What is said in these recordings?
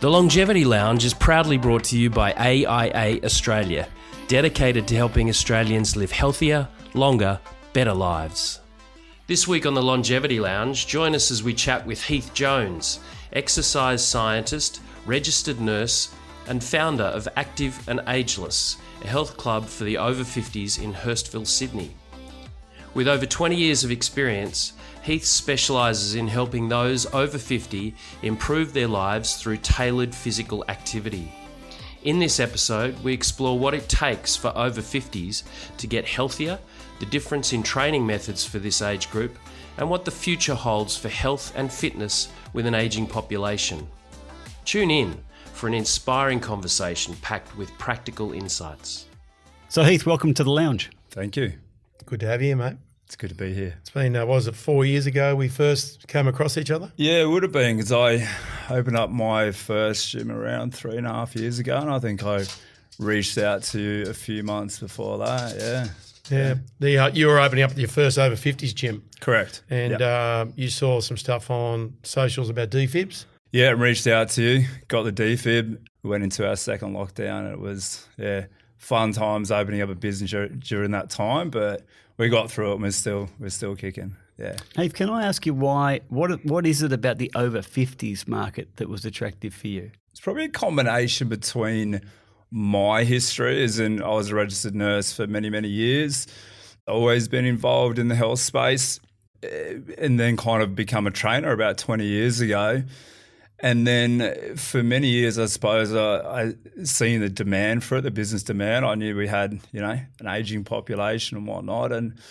The Longevity Lounge is proudly brought to you by AIA Australia, dedicated to helping Australians live healthier, longer, better lives. This week on the Longevity Lounge, join us as we chat with Heath Jones, exercise scientist, registered nurse, and founder of Active and Ageless, a health club for the over 50s in Hurstville, Sydney. With over 20 years of experience, Heath specialises in helping those over 50 improve their lives through tailored physical activity. In this episode, we explore what it takes for over 50s to get healthier, the difference in training methods for this age group, and what the future holds for health and fitness with an ageing population. Tune in for an inspiring conversation packed with practical insights. So Heath, welcome to the lounge. Thank you. Good to have you here, mate. It's good to be here. It's been, was it 4 years ago we first came across each other? Yeah, it would have been because I opened up my first gym around 3.5 years ago, and I think I reached out to you a few months before that, Yeah. You were opening up your first over 50s gym. Correct. And you saw some stuff on socials about defibs. Yeah, and reached out to you, got the defib, we went into our second lockdown, and it was, fun times opening up a business during that time, but we got through it and we're still kicking. Yeah. Heath, can I ask you what is it about the over 50s market that was attractive for you? It's probably a combination between my history, as in I was a registered nurse for many, many years, always been involved in the health space, and then kind of become a trainer about 20 years ago. And then for many years, I suppose, I seen the demand for it, the business demand. I knew we had, an aging population and whatnot. And I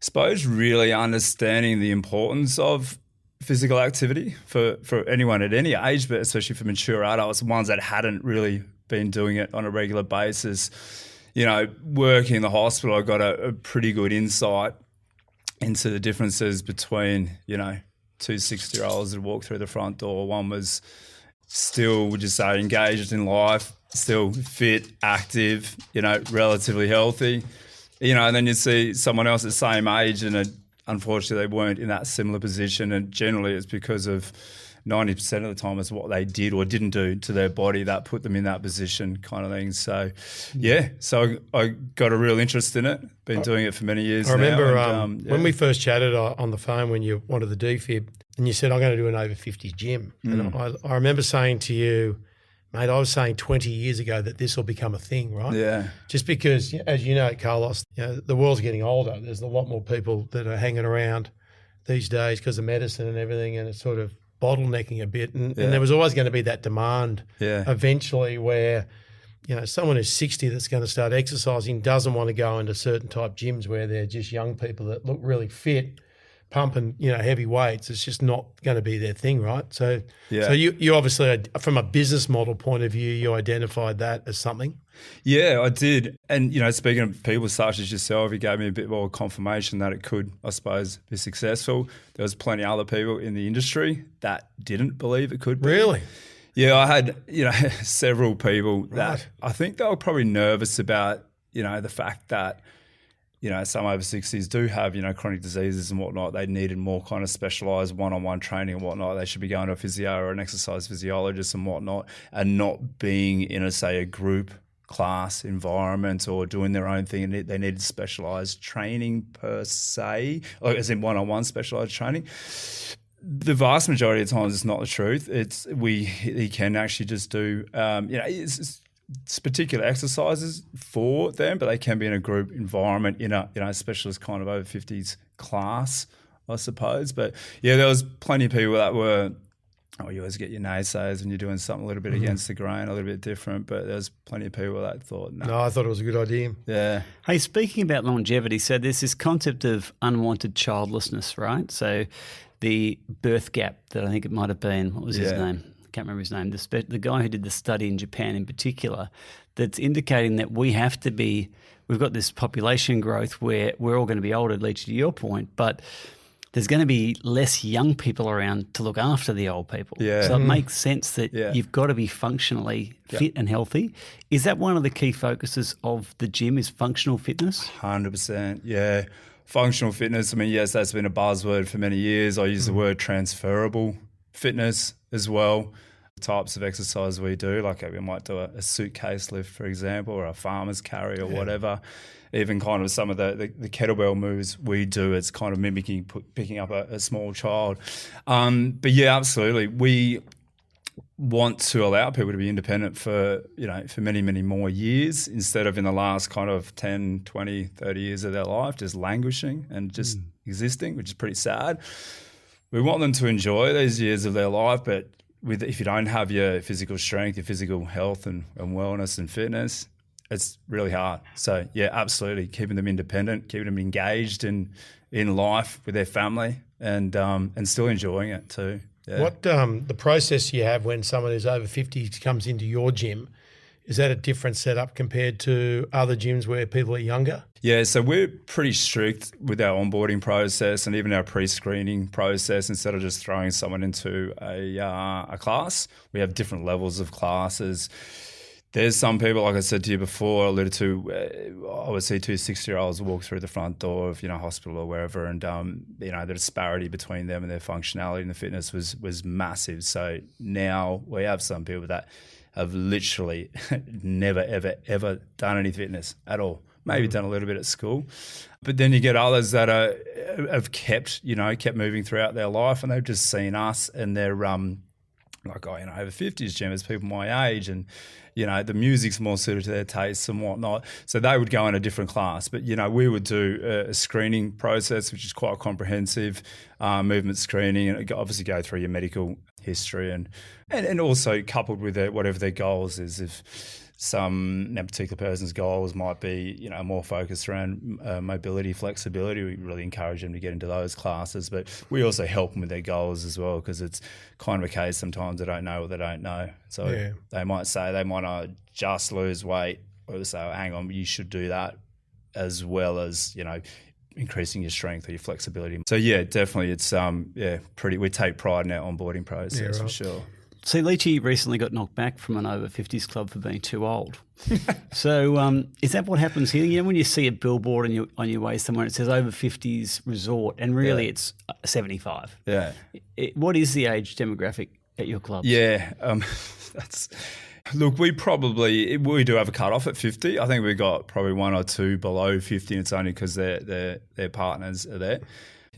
suppose really understanding the importance of physical activity for anyone at any age, but especially for mature adults, ones that hadn't really been doing it on a regular basis. Working in the hospital, I got a pretty good insight into the differences between, two 60-year-olds that walked through the front door. One was still, would you say, engaged in life, still fit, active, relatively healthy. And then you see someone else at the same age and unfortunately they weren't in that similar position. And generally it's because of 90% of the time it's what they did or didn't do to their body that put them in that position kind of thing. So, so I got a real interest in it. Been doing it for many years now. I remember when we first chatted on the phone when you wanted the defib and you said, I'm going to do an over 50s gym. And I remember saying to you, mate, I was saying 20 years ago that this will become a thing, right? Yeah. Just because, as you know, Carlos, the world's getting older. There's a lot more people that are hanging around these days because of medicine and everything, and it's sort of bottlenecking a bit, and there was always going to be that demand eventually where, someone who's 60 that's going to start exercising doesn't want to go into certain type gyms where they're just young people that look really fit, pumping, heavy weights. It's just not going to be their thing, right? So you obviously, from a business model point of view, you identified that as something. Yeah, I did. And, speaking of people such as yourself, you gave me a bit more confirmation that it could, I suppose, be successful. There was plenty of other people in the industry that didn't believe it could be. Really? Yeah, I had, several people that I think they were probably nervous about, the fact that, some over 60s do have, chronic diseases and whatnot. They needed more kind of specialised one-on-one training and whatnot. They should be going to a physio or an exercise physiologist and whatnot, and not being in a group class environment or doing their own thing. They needed specialised training per se, or as in one-on-one specialised training. The vast majority of times it's not the truth. He can actually just do, it's particular exercises for them, but they can be in a group environment in a specialist kind of over 50s class, I suppose. But there was plenty of people that were, you always get your naysayers when you're doing something a little bit against the grain, a little bit different, but there's plenty of people that thought, no, I thought it was a good idea. Yeah. Hey, speaking about longevity, so there's this concept of unwanted childlessness, right? So the birth gap that I think it might have been, what was his name? I can't remember his name. The guy who did the study in Japan in particular, that's indicating that we've got this population growth where we're all going to be older, leads to your point, but there's going to be less young people around to look after the old people. Yeah. So it makes sense that you've got to be functionally fit and healthy. Is that one of the key focuses of the gym, is functional fitness? 100%, yeah. Functional fitness, I mean, yes, that's been a buzzword for many years. I use the word transferable fitness as well. types of exercise we do. Like we might do a suitcase lift, for example, or a farmer's carry or whatever. Even kind of some of the kettlebell moves we do, it's kind of mimicking picking up a small child. But yeah, absolutely. We want to allow people to be independent for many, many more years instead of in the last kind of 10, 20, 30 years of their life just languishing and just existing, which is pretty sad. We want them to enjoy these years of their life, but if you don't have your physical strength, your physical health and wellness and fitness, it's really hard. So yeah, absolutely, keeping them independent, keeping them engaged in life with their family, and still enjoying it too. Yeah. What the process you have when someone who's over 50 comes into your gym, is that a different setup compared to other gyms where people are younger? Yeah, so we're pretty strict with our onboarding process and even our pre-screening process. Instead of just throwing someone into a class, we have different levels of classes. There's some people, like I said to you before, alluded to, I would see 2 60-year-olds walk through the front door of, hospital or wherever, and, the disparity between them and their functionality and the fitness was massive. So now we have some people that have literally never, ever, ever done any fitness at all. Maybe done a little bit at school. But then you get others that have kept moving throughout their life, and they've just seen us and they're over 50s gymmers, people my age, and the music's more suited to their tastes and whatnot. So they would go in a different class. But we would do a screening process, which is quite comprehensive, movement screening, and obviously go through your medical history and also coupled with whatever their goals is. If some particular person's goals might be, more focused around mobility, flexibility, we really encourage them to get into those classes. But we also help them with their goals as well, because it's kind of a case sometimes they don't know what they don't know. So they might say they might not just lose weight, or they say, hang on, you should do that as well as, increasing your strength or your flexibility. So yeah, definitely it's we take pride in our onboarding process for sure. See, Leachy recently got knocked back from an over 50s club for being too old. So is that what happens here? When you see a billboard on your way somewhere, it says over 50s resort, and really it's 75. Yeah. What is the age demographic at your club? Yeah, look, we do have a cut-off at 50. I think we got probably 1 or 2 below 50, and it's only because their partners are there.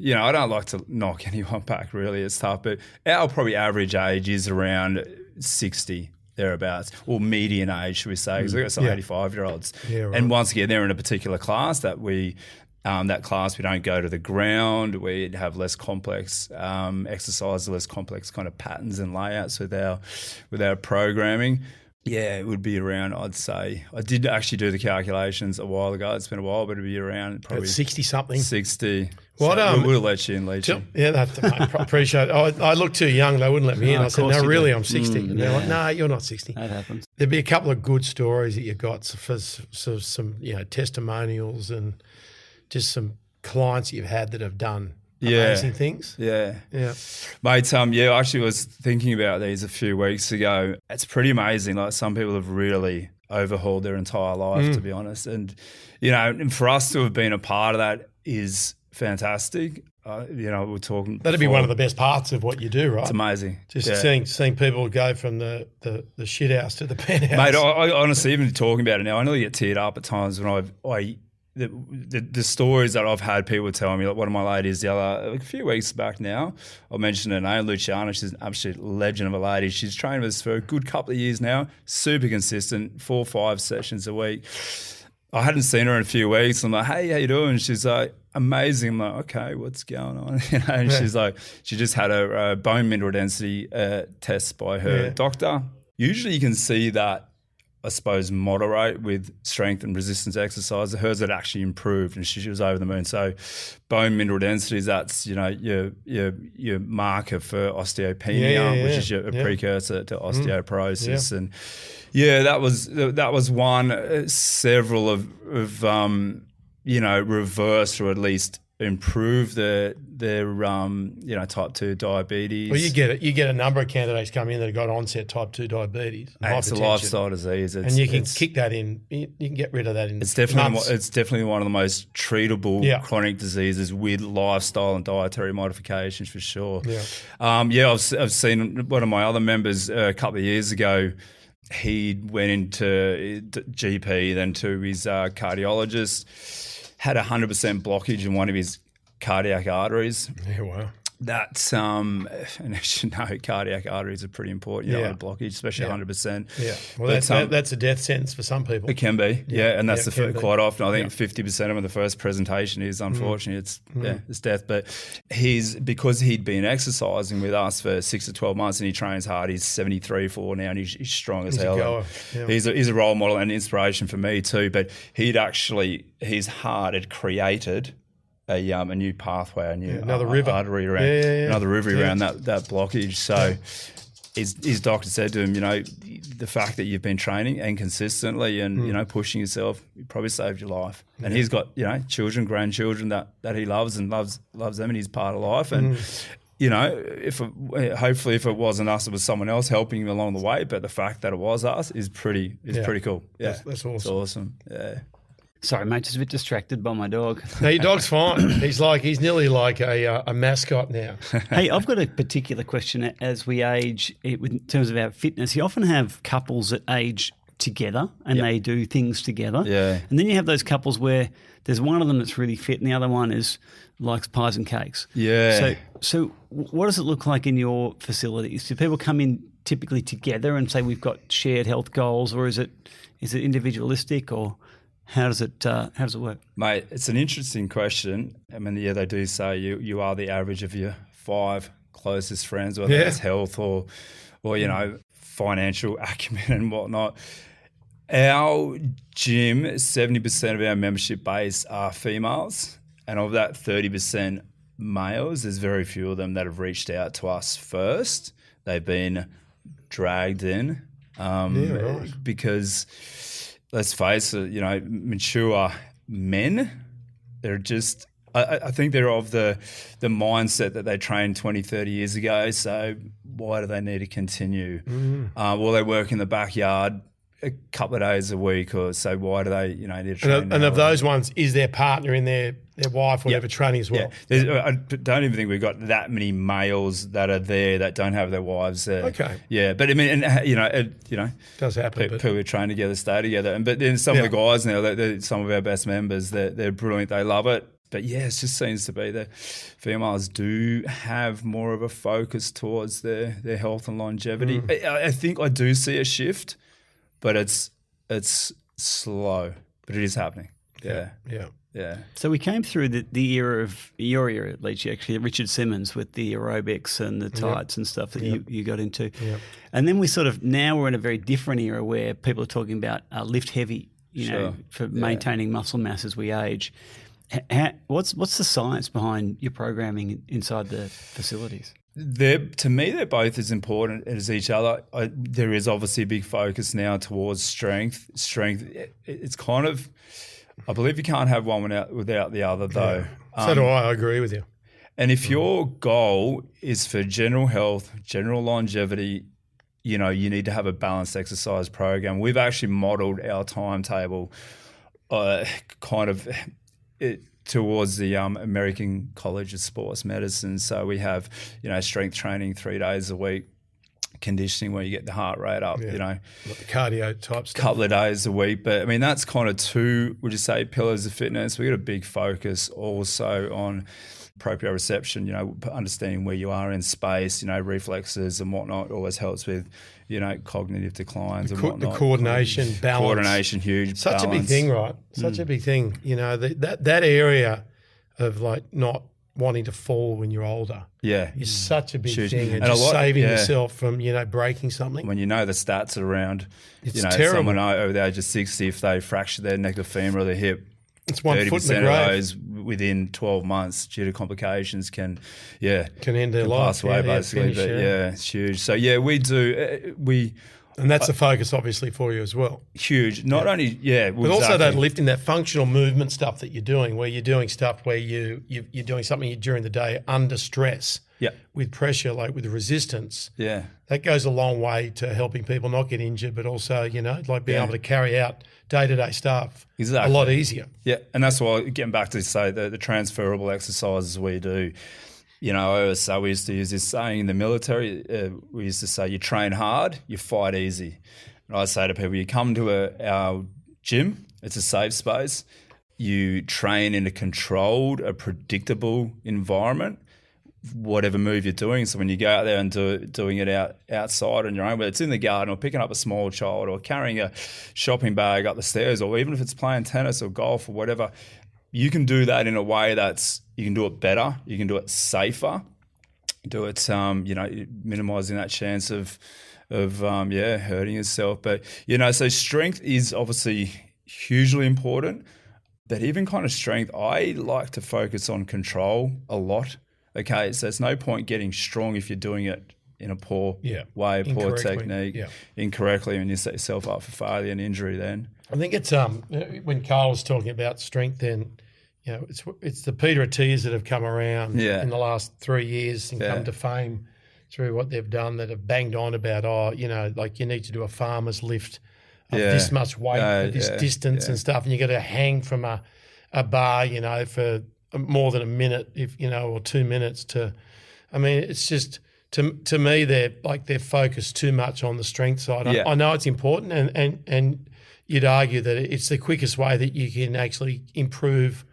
I don't like to knock anyone back, really. It's tough. But our probably average age is around 60, thereabouts, or median age, should we say, because we've got some 85-year-olds. Yeah, right. And once again, they're in a particular class that we don't go to the ground. We have less complex exercises, less complex kind of patterns and layouts with our programming. Yeah, it would be around, I'd say. I did actually do the calculations a while ago. It's been a while, but it'd be around probably 60-something. 60. What, so we'll let you in, Leachy. Yeah, I appreciate it. I looked too young. They wouldn't let me in. I said, no, really, I'm 60. And they're like, no, you're not 60. That happens. There'd be a couple of good stories that you got for some testimonials and just some clients you've had that have done amazing things. Yeah. Mate, I actually was thinking about these a few weeks ago. It's pretty amazing. Like, some people have really overhauled their entire life, to be honest. And, and for us to have been a part of that is fantastic. We're talking. That'd be one of the best parts of what you do, right? It's amazing. Just seeing people go from the shit house to the penthouse. Mate, I honestly, even talking about it now, I nearly get teared up at times when the stories that I've had people tell me. Like, one of my ladies a few weeks back now, I mentioned her name, Luciana. She's an absolute legend of a lady. She's trained with us for a good couple of years now, super consistent, 4 or 5 sessions a week. I hadn't seen her in a few weeks. I'm like, hey, how you doing? She's like, amazing. I'm like, okay, what's going on? And she's like, she just had a bone mineral density test by her doctor. Usually you can see that, I suppose, moderate with strength and resistance exercise. Hers had actually improved, and she was over the moon. So bone mineral densities, that's your marker for osteopenia, which is your precursor to osteoporosis. And that was one. Several of reversed or at least improve their type 2 diabetes. Well, you get a number of candidates come in that have got onset type 2 diabetes, and it's a hypertension. lifestyle disease, and you can kick that in. You can get rid of that in. It's definitely months. it's definitely one of the most treatable chronic diseases with lifestyle and dietary modifications for sure. I've seen one of my other members a couple of years ago. He went into GP, then to his cardiologist. Had 100% blockage in one of his cardiac arteries. Yeah, wow. That's, and as you know, cardiac arteries are pretty important, a blockage, especially 100%. Yeah. Well, that's a death sentence for some people. It can be, and that's quite often. I think 50% of the first presentation is, unfortunately, it's death. But because he'd been exercising with us for 6 to 12 months and he trains hard, he's 73 for now and he's strong as hell. He's a role model and inspiration for me too. But his heart had created a new pathway, another river artery around, another river around that blockage. So his doctor said to him, the fact that you've been training and consistently and pushing yourself, it probably saved your life. And he's got children, grandchildren that he loves and loves them, and he's part of life. And hopefully if it wasn't us, it was someone else helping him along the way. But the fact that it was us is pretty cool. Yeah, that's awesome. It's awesome. Yeah. Sorry, mate, just a bit distracted by my dog. No, your dog's fine. He's nearly like a mascot now. Hey, I've got a particular question as we age in terms of our fitness. You often have couples that age together and they do things together. Yeah. And then you have those couples where there's one of them that's really fit and the other one likes pies and cakes. Yeah. So what does it look like in your facilities? Do people come in typically together and say we've got shared health goals, or is it individualistic, or how does it work? Mate, it's an interesting question. I mean, they do say you are the average of your 5 closest friends, whether it's health or financial acumen and whatnot. Our gym, 70% of our membership base are females, and of that 30% males, there's very few of them that have reached out to us first. They've been dragged in because, let's face it, mature men, they're just, I think they're of the mindset that they trained 20, 30 years ago. So why do they need to continue? Well, they work in the backyard a couple of days a week, or so why do they, need to train? And of those ones, is their partner in their wife or whatever training as well? Yeah. I don't even think we've got that many males that are there that don't have their wives there. Okay. Yeah, but I mean, it does happen. People who train together stay together, but then some of the guys now, they're some of our best members, they're brilliant. They love it. But it just seems to be that females do have more of a focus towards their health and longevity. I think I do see a shift, but it's slow, but it is happening. Yeah. So we came through the era of your era, at least, actually, Richard Simmons with the aerobics and the tights and stuff that you got into. Yep. And then now we're in a very different era where people are talking about lift heavy, for maintaining muscle mass as we age. What's the science behind your programming inside the facilities? To me, they're both as important as each other. There is obviously a big focus now towards strength. It's kind of, I believe you can't have one without the other, though. So do I. I agree with you. And if your goal is for general health, general longevity, you need to have a balanced exercise program. We've actually modeled our timetable towards the American College of Sports Medicine. So we have, strength training 3 days a week, conditioning where you get the heart rate up, like the cardio type stuff. Couple of days a week. But I mean, that's kind of 2, would you say, pillars of fitness. We got a big focus also on proprioception, understanding where you are in space, reflexes and whatnot always helps with, cognitive declines and whatnot. The coordination, balance. Coordination, huge. Such balance. a big thing, right? Such a big thing. That area of not wanting to fall when you're older is such a big thing. And just saving yourself from, breaking something. When the stats are around, it's terrible. Someone over the age of 60, if they fracture their neck or femur or their hip, it's 1 foot in the grave. 30% of those within 12 months due to complications can end their life. Pass away basically. It's huge. So we do. And that's a focus, obviously, for you as well. Huge. Not only, but also that lifting, that functional movement stuff that you're doing, where you're doing stuff where you're doing something during the day under stress, with pressure, like with resistance. Yeah, that goes a long way to helping people not get injured, but also, like being able to carry out day-to-day stuff a lot easier. Yeah, and that's why, getting back to say the transferable exercises we do. I always say, we used to use this saying in the military, we used to say, you train hard, you fight easy. And I say to people, you come to our gym, it's a safe space, you train in a controlled, a predictable environment, whatever move you're doing. So when you go out there and doing it outside on your own, whether it's in the garden or picking up a small child or carrying a shopping bag up the stairs, or even if it's playing tennis or golf or whatever, you can do that in a way you can do it better, you can do it safer, do it, minimizing that chance of hurting yourself. But, so strength is obviously hugely important, but even kind of strength, I like to focus on control a lot. Okay, so there's no point getting strong if you're doing it in a poor way, poor technique, incorrectly, and you set yourself up for failure and injury then. I think it's when Carl was talking about strength, then it's the Peter Attias that have come around in the last 3 years and come to fame through what they've done, that have banged on about like you need to do a farmer's lift of this much weight at this distance and stuff, and you got to hang from a bar for more than a minute or 2 minutes it's just to me they're focused too much on the strength side. I know it's important, and you'd argue that it's the quickest way that you can actually improve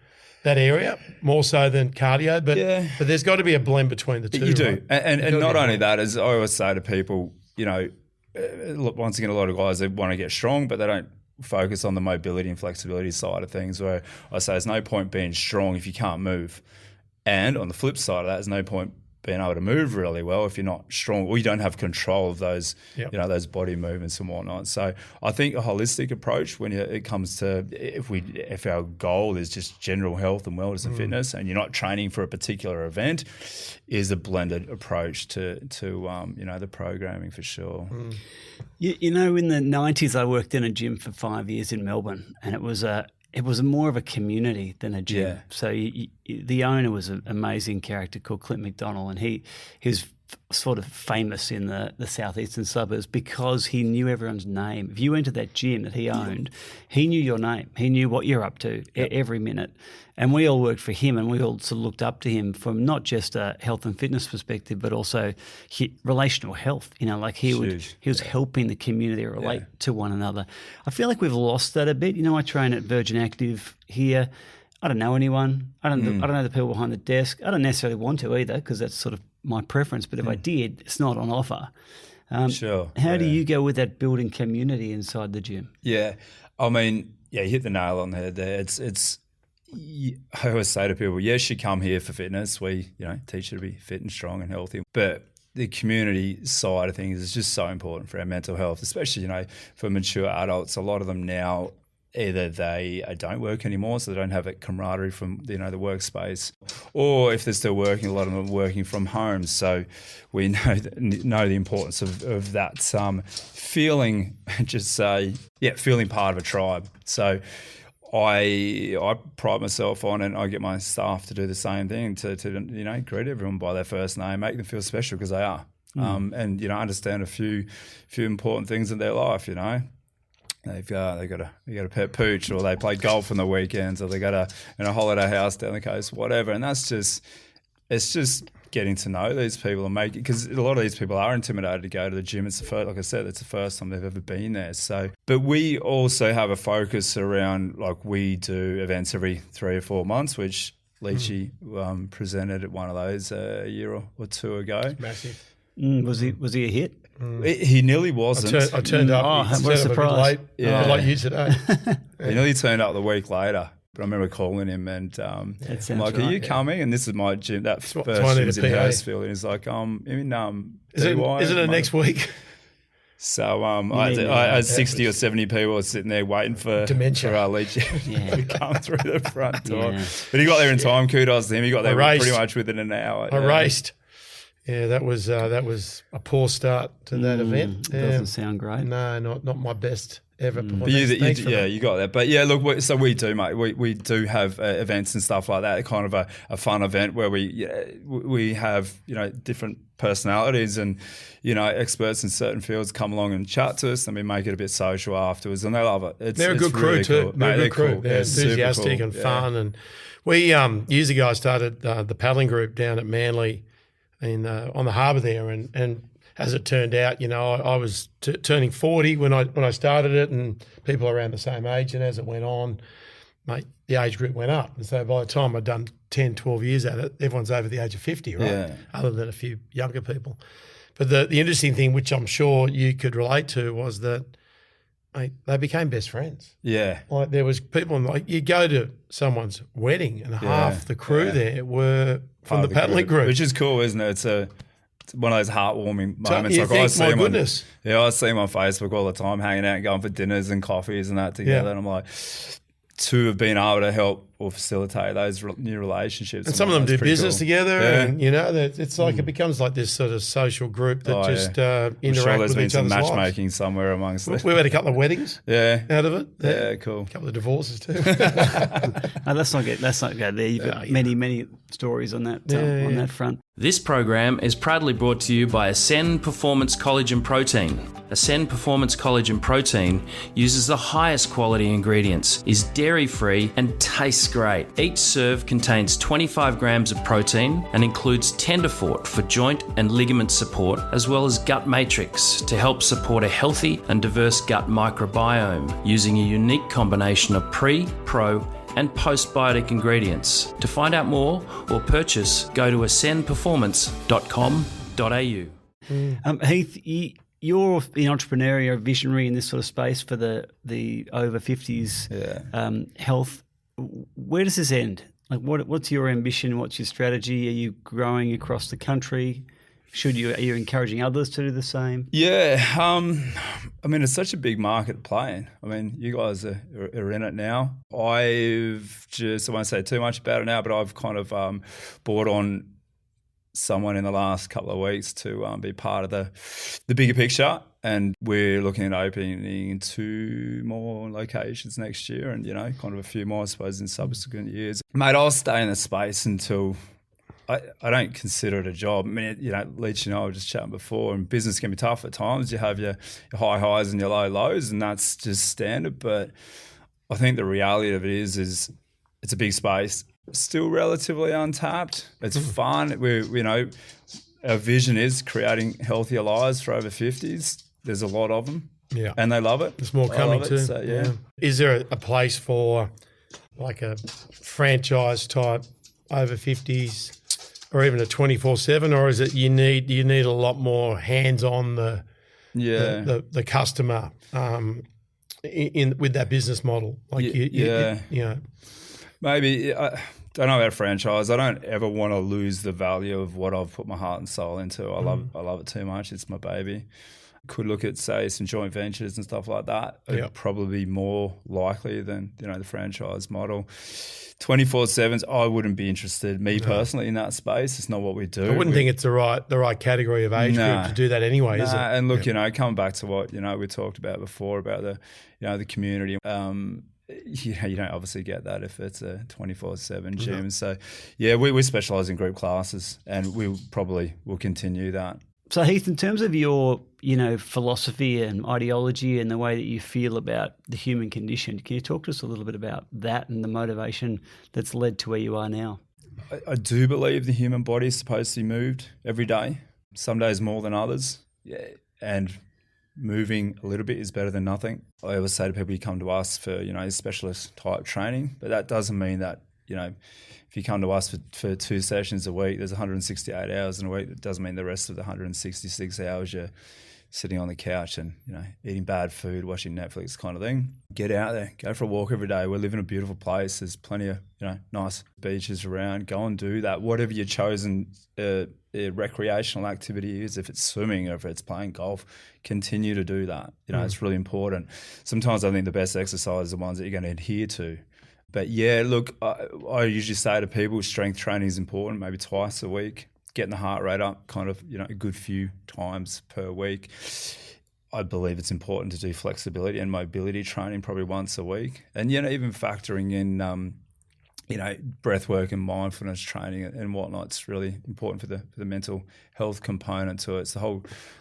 that area more so than cardio, but there's got to be a blend between the two. You do, right? and not only that, as I always say to people, look, once again, a lot of guys, they want to get strong, but they don't focus on the mobility and flexibility side of things, where I say there's no point being strong if you can't move. And on the flip side of that, there's no point being able to move really well if you're not strong or you don't have control of those, those body movements and whatnot. So I think a holistic approach when it comes to if our goal is just general health and wellness and fitness, and you're not training for a particular event, is a blended approach to the programming for sure. In the 90s, I worked in a gym for 5 years in Melbourne, and it was more of a community than a gym. Yeah. So the owner was an amazing character called Clint McDonald, and he was sort of famous in the southeastern suburbs because he knew everyone's name. If you went to that gym that he owned, he knew your name. He knew what you're up to every minute. And we all worked for him, and we all sort of looked up to him from not just a health and fitness perspective, but also relational health. Like he was helping the community relate to one another. I feel like we've lost that a bit. I train at Virgin Active here. I don't know anyone. I don't know the people behind the desk. I don't necessarily want to either, because that's sort of my preference. But if I did, it's not on offer. Sure. How do you go with that building community inside the gym? Yeah, I mean, you hit the nail on the head there. It's. I always say to people, yes, you come here for fitness. We, teach you to be fit and strong and healthy. But the community side of things is just so important for our mental health, especially, for mature adults. A lot of them now, either they don't work anymore, so they don't have that camaraderie from, the workspace, or if they're still working, a lot of them are working from home. So we know the importance of that feeling, feeling part of a tribe. So I pride myself on, and I get my staff to do the same thing, to greet everyone by their first name, make them feel special, because they are, and understand a few important things in their life. They've got a pet pooch, or they play golf on the weekends, or they got a holiday house down the coast, whatever. And it's just getting to know these people and making, because a lot of these people are intimidated to go to the gym. It's the first, like I said, it's the first time they've ever been there. So, but we also have a focus around, like, we do events every 3 or 4 months, which Leachy presented at one of those a year or two ago. It's massive. Was he a hit? He nearly wasn't. I turned up. What a surprise! Like you today. He nearly turned up the week later. But I remember calling him, and I'm like, "Are you coming?" And this is my gym. That first gym was in Hurstville, and he's like, Is it next week? So I had 60 or 70 people sitting there waiting for our lead to come through the front door. Yeah. But he got there in time. Kudos to him. He got there pretty much within an hour. I raced. Yeah, that was a poor start to that event. Doesn't sound great. No, not my best ever. But you got that. But yeah, look, we do, mate. We do have events and stuff like that. Kind of a fun event where we have different personalities and experts in certain fields come along and chat to us, and we make it a bit social afterwards, and they love it. They're a good crew really too. Cool. They're a good crew. Cool. They're enthusiastic and fun. And we years ago I started the paddling group down at Manly, on the harbour there, and as it turned out, I was turning 40 when I started it, and people around the same age. And as it went on, mate, the age group went up. And so by the time I'd done 10, 12 years at it, everyone's over the age of 50, right? Yeah. Other than a few younger people. But the interesting thing, which I'm sure you could relate to, was that, mate, they became best friends. Yeah. Like there was people, like you go to someone's wedding and half the crew there were from the paddling group. Which is cool, isn't it? It's one of those heartwarming moments. You think, I see them on Facebook all the time, hanging out and going for dinners and coffees and that together. And I'm like, to have been able to help or facilitate those new relationships. And some of them do business together, and it's like it becomes like this sort of social group that interact with each other's lives. There's been some matchmaking somewhere amongst them. We've had a couple of weddings out of it. Yeah, cool. A couple of divorces too. No, let's not go there. You've got many stories on that on that front. This program is proudly brought to you by Ascend Performance Collagen Protein. Ascend Performance Collagen Protein uses the highest quality ingredients, is dairy-free and tastes great. Each serve contains 25 grams of protein and includes Tenderfort for joint and ligament support, as well as Gut Matrix to help support a healthy and diverse gut microbiome using a unique combination of pre, pro, and postbiotic ingredients. To find out more or purchase, go to ascendperformance.com.au. Heath, you're an entrepreneur, you're a visionary in this sort of space for the over 50s health. Where does this end? Like, what's your ambition? What's your strategy? Are you growing across the country? Are you encouraging others to do the same? Yeah, it's such a big market to play in. I mean, you guys are in it now. I won't say too much about it now, but I've kind of brought on someone in the last couple of weeks to be part of the bigger picture, and we're looking at opening 2 more locations next year, and kind of a few more, I suppose, in subsequent years. Mate, I'll stay in the space until I don't consider it a job. I mean, Leach and I were just chatting before, and business can be tough at times. You have your high highs and your low lows, and that's just standard. But I think the reality of it is it's a big space, still relatively untapped. It's fun. Our vision is creating healthier lives for over 50s. There's a lot of them, and they love it. There's more coming too. So, yeah. Is there a place for like a franchise type over 50s? Or even a 24/7, or is it you need a lot more hands on the customer with that business model? Like maybe I don't know about franchise. I don't ever want to lose the value of what I've put my heart and soul into. I love it too much. It's my baby. Could look at, say, some joint ventures and stuff like that. It'd probably be more likely than the franchise model. 24/7s, I wouldn't be interested, personally, in that space. It's not what we do. I wouldn't think it's the right category of age group to do that anyway, is it? And look, coming back to what we talked about before about the community. You don't obviously get that if it's a 24/7 gym. So, we specialise in group classes, and we probably will continue that. So, Heath, in terms of your, philosophy and ideology and the way that you feel about the human condition, can you talk to us a little bit about that and the motivation that's led to where you are now? I do believe the human body is supposed to be moved every day, some days more than others, and moving a little bit is better than nothing. I always say to people, you come to us for, specialist type training, but that doesn't mean that, if you come to us for 2 sessions a week, there's 168 hours in a week. That doesn't mean the rest of the 166 hours you're sitting on the couch and, eating bad food, watching Netflix kind of thing. Get out there, go for a walk every day. We live in a beautiful place. There's plenty of, nice beaches around. Go and do that. Whatever your chosen recreational activity is, if it's swimming or if it's playing golf, continue to do that. It's really important. Sometimes I think the best exercise are the ones that you're going to adhere to. But look, I usually say to people, strength training is important, maybe twice a week. getting the heart rate up kind of, a good few times per week. I believe it's important to do flexibility and mobility training probably once a week. And, even factoring in, breath work and mindfulness training and whatnot, it's really important for the mental health component to it. It's the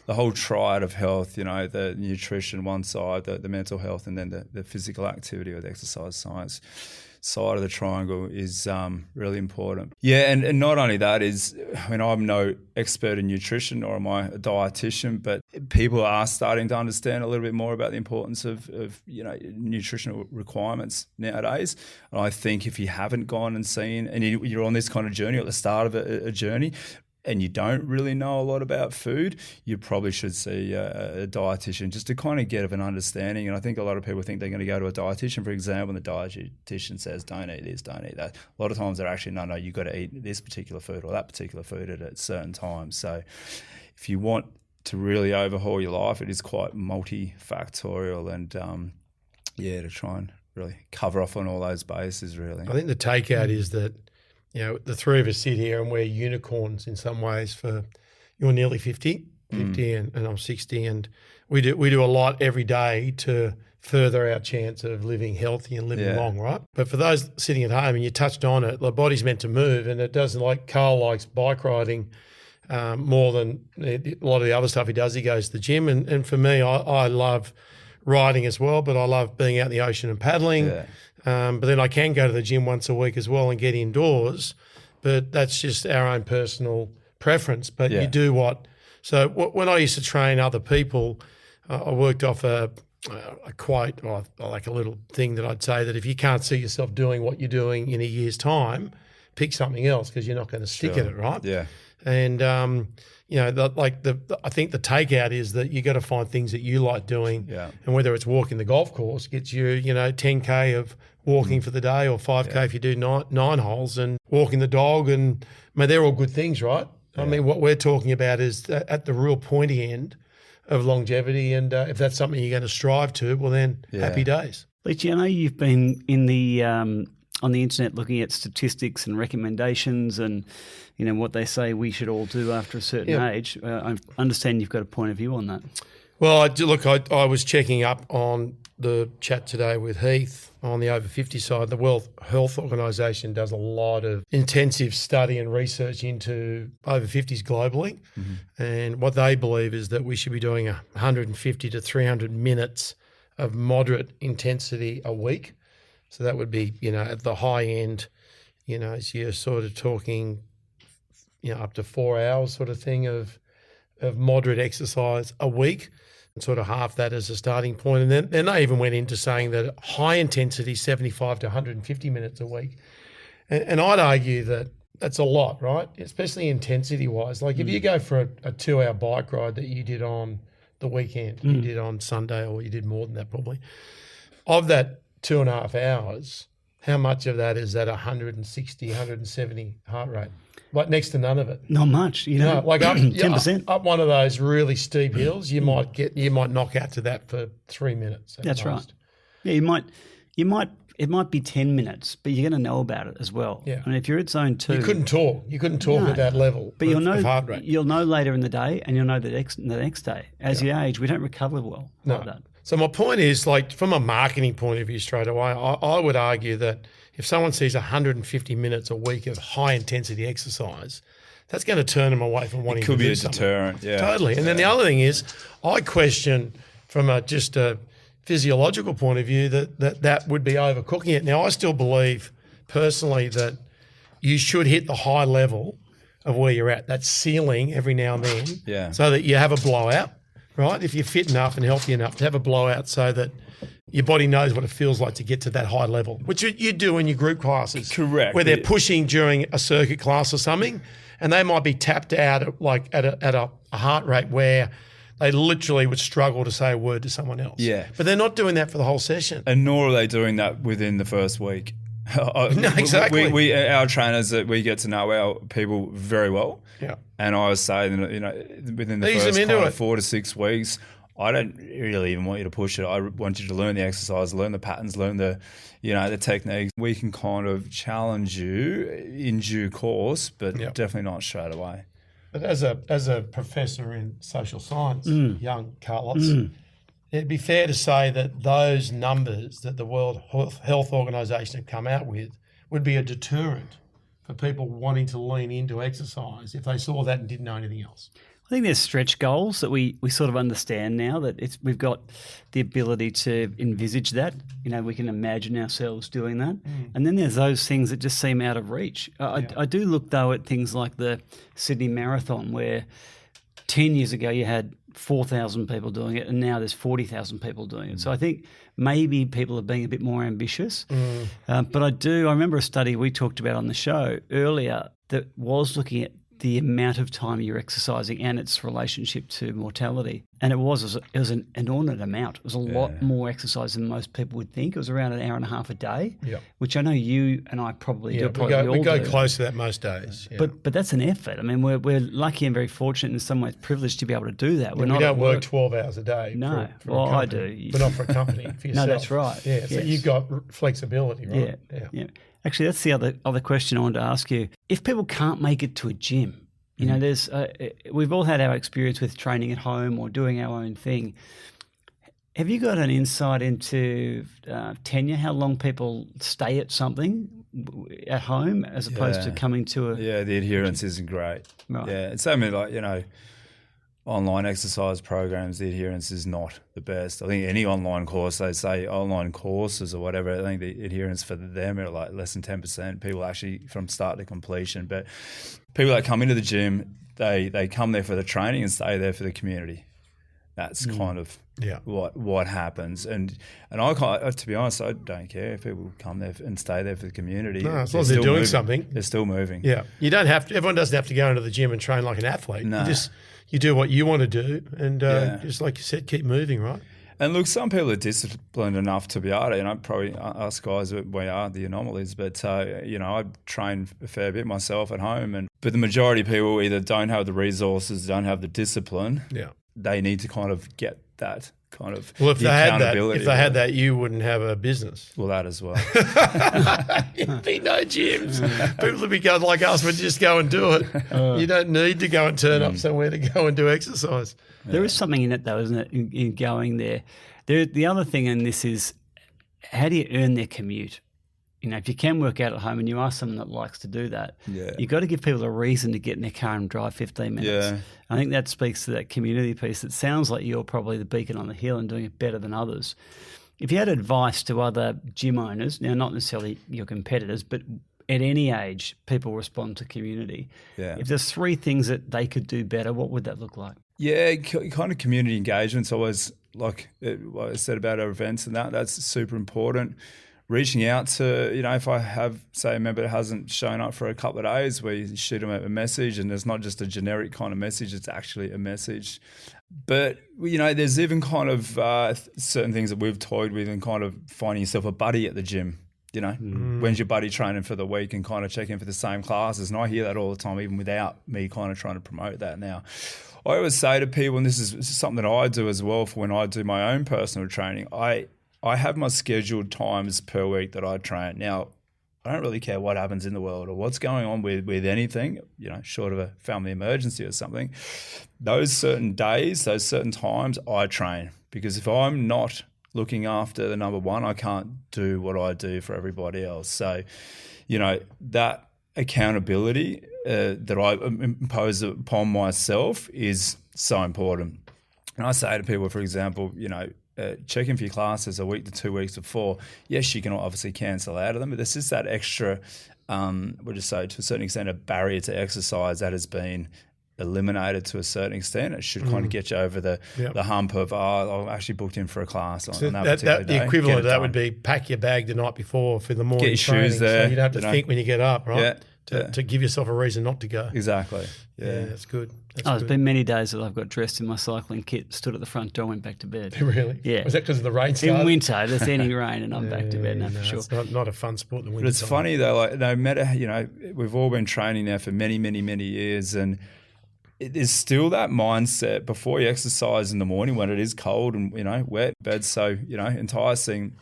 whole triad of health, the nutrition one side, the mental health, and then the physical activity or the exercise science side of the triangle is really important. Yeah, and not only that I'm no expert in nutrition, or am I a dietitian, but people are starting to understand a little bit more about the importance of nutritional requirements nowadays. And I think if you haven't gone and seen, and you're on this kind of journey at the start of a journey, and you don't really know a lot about food, you probably should see a dietitian just to kind of get an understanding. And I think a lot of people think they're going to go to a dietitian, for example, and the dietitian says, don't eat this, don't eat that. A lot of times they're actually, no, you've got to eat this particular food or that particular food at a certain time. So if you want to really overhaul your life, it is quite multifactorial and, to try and really cover off on all those bases, really. I think the takeout is that, the three of us sit here and we're unicorns in some ways. For you're nearly 50 and I'm 60, and we do a lot every day to further our chance of living healthy and living long, right? But for those sitting at home, and you touched on it, the body's meant to move, and it doesn't. Like Carl likes bike riding more than a lot of the other stuff he does. He goes to the gym, and for me, I love riding as well, but I love being out in the ocean and paddling. Yeah. But then I can go to the gym once a week as well and get indoors, but that's just our own personal preference. But you do what? So when I used to train other people, I worked off a quote, or like a little thing that I'd say, that if you can't see yourself doing what you're doing in a year's time, pick something else, because you're not going to stick at it, right? Yeah. And I think the takeout is that you got to find things that you like doing, and whether it's walking the golf course gets you, 10K of walking for the day, or 5K if you do nine holes, and walking the dog, and they're all good things, right? Yeah. I mean, what we're talking about is at the real pointy end of longevity, and if that's something you're going to strive to, well then, happy days. Leachy, I know you've been in the on the internet looking at statistics and recommendations and what they say we should all do after a certain age. I understand you've got a point of view on that. Well, I was checking up on the chat today with Heath on the over 50 side. The World Health Organization does a lot of intensive study and research into over 50s globally. Mm-hmm. And what they believe is that we should be doing 150 to 300 minutes of moderate intensity a week. So that would be, at the high end, so you're sort of talking, up to 4 hours sort of thing of moderate exercise a week, and sort of half that as a starting point. And then they even went into saying that high intensity, 75 to 150 minutes a week. And I'd argue that that's a lot, right? Especially intensity wise. Like if you go for a 2-hour bike ride that you did on the weekend, you did on Sunday, or you did more than that probably, of that 2.5 hours, how much of that is at 160, 170 heart rate? Like next to none of it. Not much, like up 10%. Up one of those really steep hills, you might knock out to that for 3 minutes. That's right. Yeah, it might be 10 minutes, but you're going to know about it as well. Yeah. I mean, if you're at zone 2, you couldn't talk at that level. But you'll know of heart rate. You'll know later in the day, and you'll know the next day. As you age, we don't recover well like that. So my point is, like, from a marketing point of view straight away, I would argue that if someone sees 150 minutes a week of high-intensity exercise, that's going to turn them away from wanting to do something. Could be a deterrent, yeah. Totally. And then the other thing is, I question from just a physiological point of view that would be overcooking it. Now, I still believe personally that you should hit the high level of where you're at, that ceiling every now and then, so that you have a blowout. Right, if you're fit enough and healthy enough to have a blowout, so that your body knows what it feels like to get to that high level, which you do in your group classes. Correct. Where they're pushing during a circuit class or something, and they might be tapped out at a heart rate where they literally would struggle to say a word to someone else. Yeah. But they're not doing that for the whole session. And nor are they doing that within the first week. No, exactly. We our trainers, that we get to know our people very well. Yeah. And I was saying, within the first kind of 4 to 6 weeks, I don't really even want you to push it. I want you to learn the exercise, learn the patterns, learn the techniques. We can kind of challenge you in due course, but definitely not straight away. But as a professor in social science, young Carlos, it'd be fair to say that those numbers that the World Health Organization have come out with would be a deterrent for people wanting to lean into exercise if they saw that and didn't know anything else. I think there's stretch goals that we sort of understand now, that we've got the ability to envisage that. We can imagine ourselves doing that. And then there's those things that just seem out of reach. I do look, though, at things like the Sydney Marathon, where 10 years ago you had 4,000 people doing it and now there's 40,000 people doing it. So I think maybe people are being a bit more ambitious. But I remember a study we talked about on the show earlier that was looking at the amount of time you're exercising and its relationship to mortality. And it was an inordinate amount. It was a lot more exercise than most people would think. It was around an hour and a half a day, which I know you and I probably do. We go close to that most days. Yeah. But that's an effort. I mean, we're lucky and very fortunate, in some ways privileged, to be able to do that. We don't work 12 hours a day. No, for I do. But not for a company, for yourself. No, that's right. Yeah, so you've got flexibility, right? Yeah. Actually, that's the other question I wanted to ask you. If people can't make it to a gym, there's we've all had our experience with training at home or doing our own thing. Have you got an insight into tenure, how long people stay at something at home as opposed to coming to a... Yeah, the adherence isn't great. Right. Yeah, it's something like, online exercise programs, the adherence is not the best. I think any online course, they say online courses or whatever, I think the adherence for them are like less than 10%, people actually from start to completion. But people that come into the gym, they come there for the training and stay there for the community. That's kind of what happens. And I, to be honest, I don't care if people come there and stay there for the community. No, as long as they're doing something. They're still moving. Yeah. You don't have to, everyone doesn't have to go into the gym and train like an athlete. No. You do what you want to do and just like you said, keep moving, right? And look, some people are disciplined enough to be able to, probably us guys, we are the anomalies, but, I train a fair bit myself at home. But the majority of people either don't have the resources, don't have the discipline. Yeah. They need to kind of get that kind of if they had that, you wouldn't have a business. Well, that as well. There'd be no gyms. People would be going like us, would just go and do it. You don't need to go and turn up somewhere to go and do exercise. There is something in it, though, isn't it, in going there? The other thing in this is, how do you earn their commute? If you can work out at home and you are someone that likes to do that, you've got to give people a reason to get in their car and drive 15 minutes. Yeah. I think that speaks to that community piece. It sounds like you're probably the beacon on the hill and doing it better than others. If you had advice to other gym owners, now not necessarily your competitors, but at any age, people respond to community. Yeah. If there's 3 things that they could do better, what would that look like? Yeah, kind of community engagement's always, like what I said about our events and that's super important. Reaching out to, if I have, say, a member that hasn't shown up for a couple of days, where you shoot them a message and it's not just a generic kind of message, it's actually a message. But, there's even kind of certain things that we've toyed with and kind of finding yourself a buddy at the gym. When's your buddy training for the week and kind of check in for the same classes? And I hear that all the time, even without me kind of trying to promote that now. I always say to people, and this is something that I do as well for when I do my own personal training, I have my scheduled times per week that I train. Now, I don't really care what happens in the world or what's going on with anything, short of a family emergency or something. Those certain days, those certain times, I train. Because if I'm not looking after the number one, I can't do what I do for everybody else. So, that accountability that I impose upon myself is so important. And I say to people, for example, check in for your classes a week to 2 weeks before. Yes, you can obviously cancel out of them, but there's just that extra, we'll just say to a certain extent, a barrier to exercise that has been eliminated to a certain extent. It should kind of get you over the hump of, I'm actually booked in for a class on that particular day. The equivalent of that would be pack your bag the night before for the morning get your shoes there. So you don't have to think when you get up, right? To give yourself a reason not to go. Exactly. Yeah, that's good. There's been many days that I've got dressed in my cycling kit, stood at the front door, went back to bed. Really? Yeah. Was that because of the rain started? In winter, there's any rain and I'm back to bed now for sure. It's not a fun sport in the winter. But it's funny though, like no matter, we've all been training now for many, many, many years, and there's still that mindset before you exercise in the morning when it is cold and, wet, bed's so, enticing.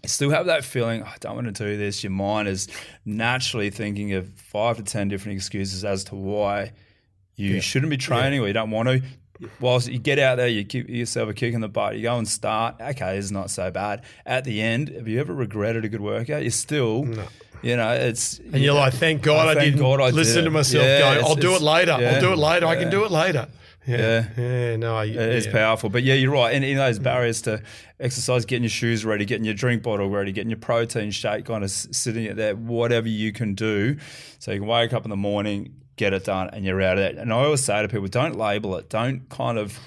You still have that feeling, I don't want to do this. Your mind is naturally thinking of 5 to 10 different excuses as to why You shouldn't be training or you don't want to. Whilst you get out there, you give yourself a kick in the butt, you go and start, okay, it's not so bad. At the end, have you ever regretted a good workout? You're still, it's... And you're like, thank God I didn't listen to myself going, I'll do it later. I'll do it later. I can do it later. It's powerful. But yeah, you're right. And those barriers to exercise, getting your shoes ready, getting your drink bottle ready, getting your protein shake kind of sitting at there, whatever you can do. So you can wake up in the morning, get it done, and you're out of it. And I always say to people, don't label it. Don't kind of,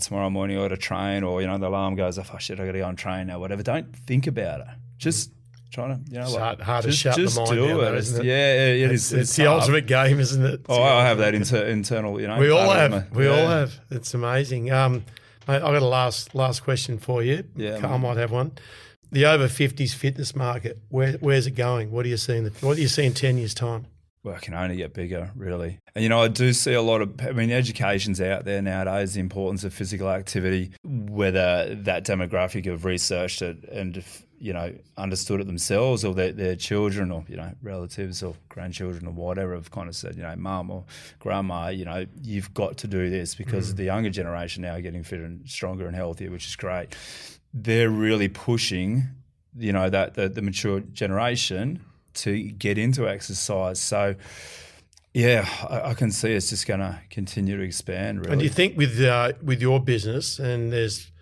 tomorrow morning I got to train, or, the alarm goes off, shit, I got to go and train now, whatever. Don't think about it. Just trying to, it's hard to shut the mind down, though, isn't it? Yeah, it is. It's the ultimate game, isn't it? I have that internal, We all have. We all have. It's amazing. Mate, I've got a last question for you. Yeah, Carl might have one. The over 50s fitness market, where's it going? What do you see in 10 years' time? Well, it can only get bigger, really. And, I do see a lot of, education's out there nowadays, the importance of physical activity, whether that demographic have researched it and, understood it themselves, or their children, or, relatives or grandchildren or whatever have kind of said, mum or grandma, you've got to do this, because the younger generation now are getting fitter and stronger and healthier, which is great. They're really pushing, that the mature generation to get into exercise. So, I can see it's just going to continue to expand, really. And do you think with your business, and there's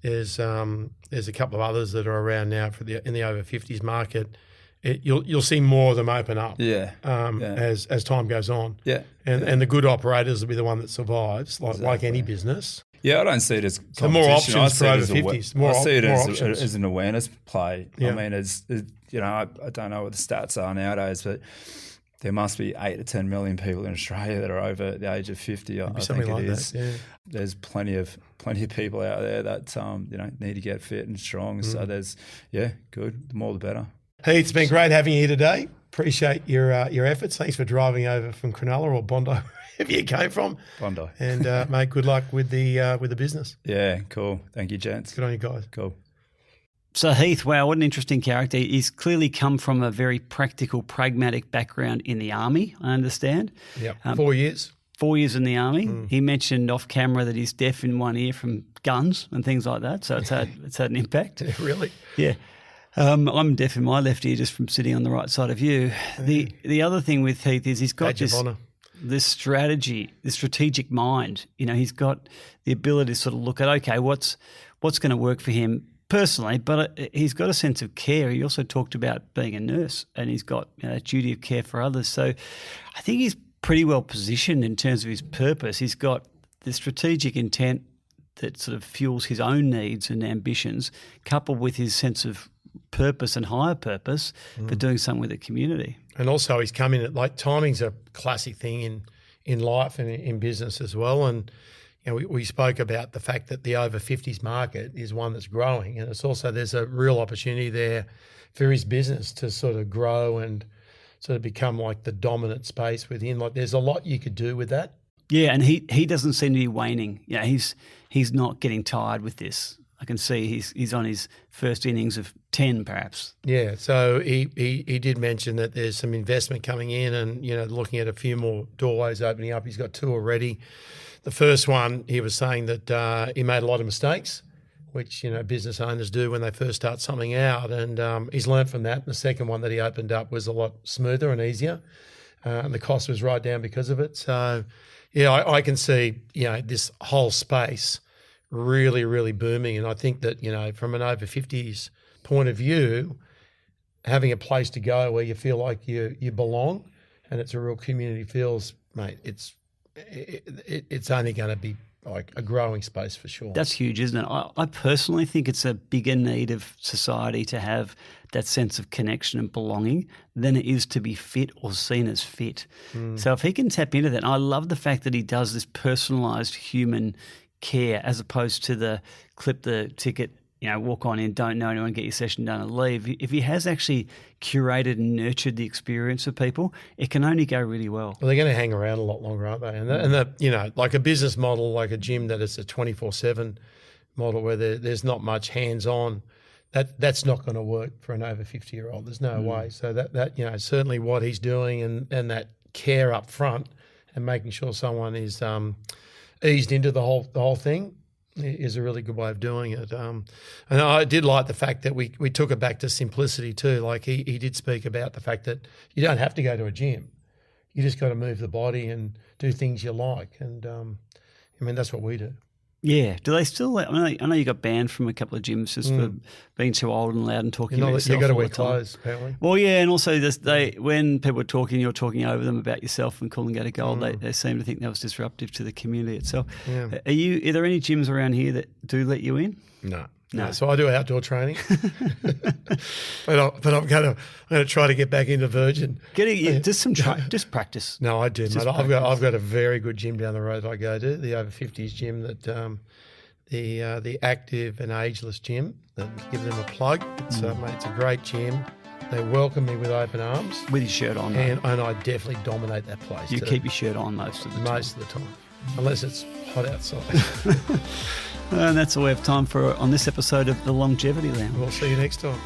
a couple of others that are around now in the over 50s market, you'll see more of them open up as time goes on. Yeah. And the good operators will be the one that survives, like any business. Yeah, I don't see it as competition. So more options for over 50s. I see it as an awareness play. Yeah. I mean, I don't know what the stats are nowadays, but there must be 8 to 10 million people in Australia that are over the age of 50. I think it is. That, yeah. There's plenty of people out there that need to get fit and strong. So there's good. The more the better. Heath, it's been great having you here today. Appreciate your efforts. Thanks for driving over from Cronulla or Bondi, wherever you came from. Bondi. And mate, good luck with the business. Yeah, cool. Thank you, gents. Good on you guys. Cool. So Heath, wow, what an interesting character. He's clearly come from a very practical, pragmatic background in the army, I understand. Yeah, 4 years. 4 years in the army. He mentioned off camera that he's deaf in one ear from guns and things like that. So it's had an impact. Really? Yeah. I'm deaf in my left ear just from sitting on the right side of you. The other thing with Heath is he's got this strategy, this strategic mind. He's got the ability to sort of look at, okay, what's going to work for him personally, but he's got a sense of care. He also talked about being a nurse, and he's got a duty of care for others. So I think he's pretty well positioned in terms of his purpose. He's got the strategic intent that sort of fuels his own needs and ambitions, coupled with his sense of purpose and higher purpose for doing something with the community. And also he's come in at, timing's a classic thing in life and in business as well. And we spoke about the fact that the over 50s market is one that's growing, and it's also, there's a real opportunity there for his business to sort of grow and sort of become like the dominant space within. There's a lot you could do with that. Yeah, and he doesn't seem to be waning. Yeah, he's not getting tired with this. I can see he's on his first innings of 10 perhaps. Yeah, so he did mention that there's some investment coming in, and looking at a few more doorways opening up. He's got 2 already. The first one, he was saying that he made a lot of mistakes, which business owners do when they first start something out, and he's learned from that. And the second one that he opened up was a lot smoother and easier, and the cost was right down because of it. So, I can see this whole space really, really booming, and I think that from an over 50s point of view, having a place to go where you feel like you belong, and it's a real community feels, mate, it's only going to be like a growing space for sure. That's huge, isn't it? I personally think it's a bigger need of society to have that sense of connection and belonging than it is to be fit or seen as fit. So if he can tap into that, I love the fact that he does this personalised human care as opposed to the clip the ticket, walk on in, don't know anyone, get your session done and leave. If he has actually curated and nurtured the experience of people, it can only go really well. Well, they're going to hang around a lot longer, aren't they? And like a business model, like a gym that is a 24/7 model where there's not much hands-on, that's not going to work for an over 50-year-old. There's no way. So that certainly what he's doing and that care up front and making sure someone is eased into the whole thing is a really good way of doing it. And I did like the fact that we took it back to simplicity too. Like he did speak about the fact that you don't have to go to a gym. You just got to move the body and do things you like. And I mean, that's what we do. Yeah. Do they still? I know you got banned from a couple of gyms just for being too old and loud and talking about yourself. You've got to all wear the time. clothes, apparently. Well, yeah, and also when people were talking, you're talking over them about yourself and calling out a goal. They seem to think that was disruptive to the community itself. Yeah. Are there any gyms around here that do let you in? No. So I do outdoor training, but I'm going to try to get back into Virgin. Just practice. No, I do, mate. I've got a very good gym down the road that I go to, the over 50s gym that the Active and Ageless gym. That give them a plug. It's a great gym. They welcome me with open arms. With your shirt on. And I definitely dominate that place. You keep your shirt on most of the time. Most of the time. Unless it's hot outside. And that's all we have time for on this episode of The Longevity Lounge. We'll see you next time.